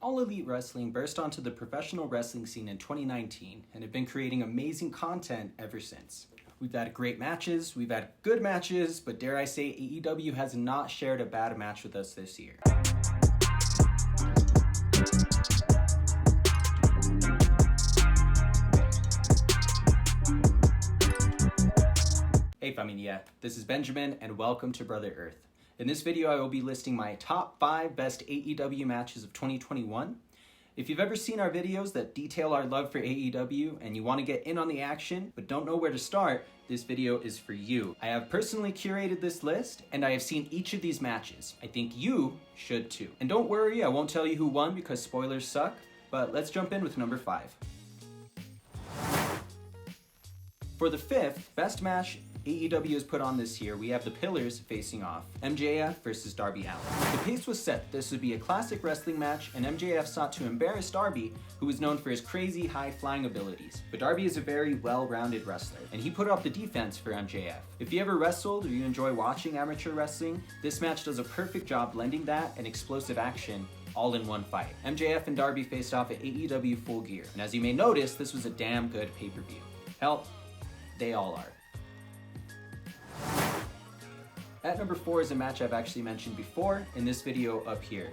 All Elite Wrestling burst onto the professional wrestling scene in 2019 and have been creating amazing content ever since. We've had great matches, we've had good matches, but dare I say AEW has not shared a bad match with us this year. Hey Familia, this is Benjamin and welcome to Brother Earth. In this video I will be listing my top 5 best AEW matches of 2021. If you've ever seen our videos that detail our love for AEW and you want to get in on the action but don't know where to start, this video is for you. I have personally curated this list and I have seen each of these matches. I think you should too. And don't worry, I won't tell you who won because spoilers suck, but let's jump in with number 5. For the 5th best match AEW has put on this year, we have the Pillars facing off, MJF versus Darby Allin. The pace was set, this would be a classic wrestling match, and MJF sought to embarrass Darby, who is known for his crazy high-flying abilities. But Darby is a very well-rounded wrestler, and he put up the defense for MJF. If you ever wrestled or you enjoy watching amateur wrestling, this match does a perfect job blending that and explosive action all in one fight. MJF and Darby faced off at AEW Full Gear, and as you may notice, this was a damn good pay-per-view. Hell, they all are. At number 4 is a match I've actually mentioned before in this video up here.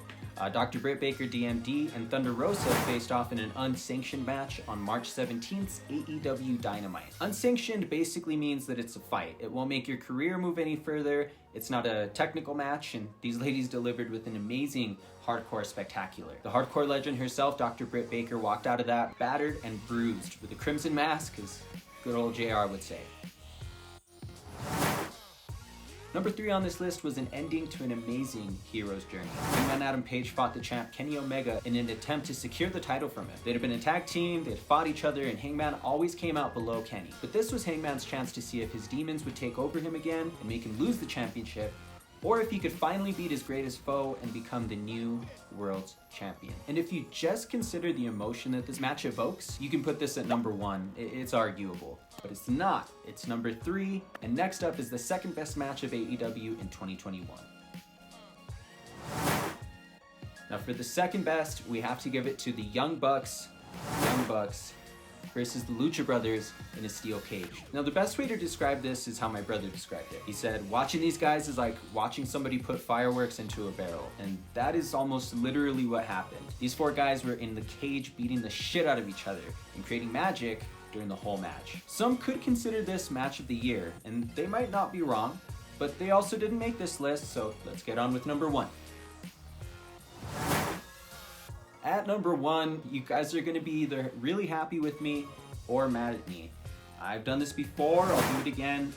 Dr. Britt Baker DMD and Thunder Rosa faced off in an unsanctioned match on March 17th's AEW Dynamite. Unsanctioned basically means that it's a fight. It won't make your career move any further, it's not a technical match, and these ladies delivered with an amazing hardcore spectacular. The hardcore legend herself, Dr. Britt Baker, walked out of that battered and bruised with a crimson mask, as good old JR would say. Number 3 on this list was an ending to an amazing hero's journey. Hangman Adam Page fought the champ Kenny Omega in an attempt to secure the title from him. They'd have been a tag team, they'd fought each other, and Hangman always came out below Kenny. But this was Hangman's chance to see if his demons would take over him again and make him lose the championship, or if he could finally beat his greatest foe and become the new world's champion. And if you just consider the emotion that this match evokes, you can put this at number 1. It's arguable, but it's not. It's number 3, and next up is the second best match of AEW in 2021. Now for the second best, we have to give it to the Young Bucks versus the Lucha Brothers in a steel cage. Now the best way to describe this is how my brother described it. He said, watching these guys is like watching somebody put fireworks into a barrel, and that is almost literally what happened. These 4 guys were in the cage beating the shit out of each other and creating magic during the whole match. Some could consider this match of the year, and they might not be wrong, but they also didn't make this list, so let's get on with number 1. At number 1, you guys are going to be either really happy with me or mad at me. I've done this before, I'll do it again.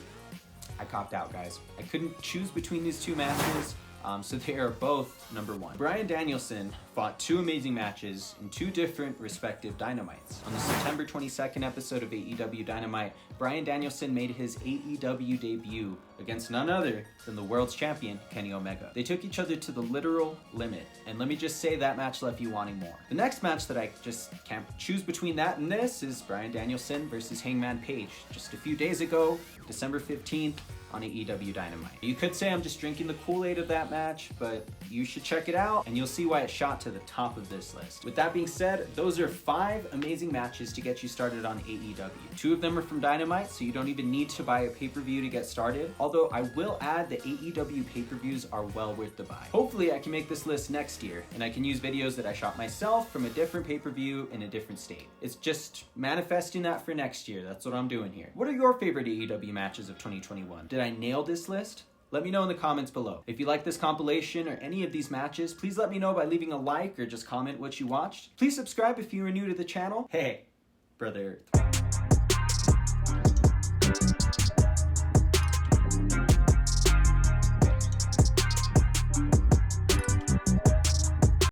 I copped out, guys. I couldn't choose between these 2 matches, so they are both number 1. Bryan Danielson fought 2 amazing matches in 2 different respective Dynamites. On the September 22nd episode of AEW Dynamite, Bryan Danielson made his AEW debut against none other than the world's champion, Kenny Omega. They took each other to the literal limit, and let me just say that match left you wanting more. The next match that I just can't choose between that and this is Bryan Danielson versus Hangman Page, just a few days ago, December 15th, on AEW Dynamite. You could say I'm just drinking the Kool-Aid of that match, but you should check it out and you'll see why it shot to the top of this list. With that being said, those are 5 amazing matches to get you started on AEW. 2 of them are from Dynamite, so you don't even need to buy a pay-per-view to get started, although I will add that AEW pay-per-views are well worth the buy. Hopefully I can make this list next year, and I can use videos that I shot myself from a different pay-per-view in a different state. It's just manifesting that for next year, that's what I'm doing here. What are your favorite AEW matches of 2021? Did I nail this list? Let me know in the comments below. If you like this compilation or any of these matches, please let me know by leaving a like or just comment what you watched. Please subscribe if you are new to the channel. Hey, Brother Earth.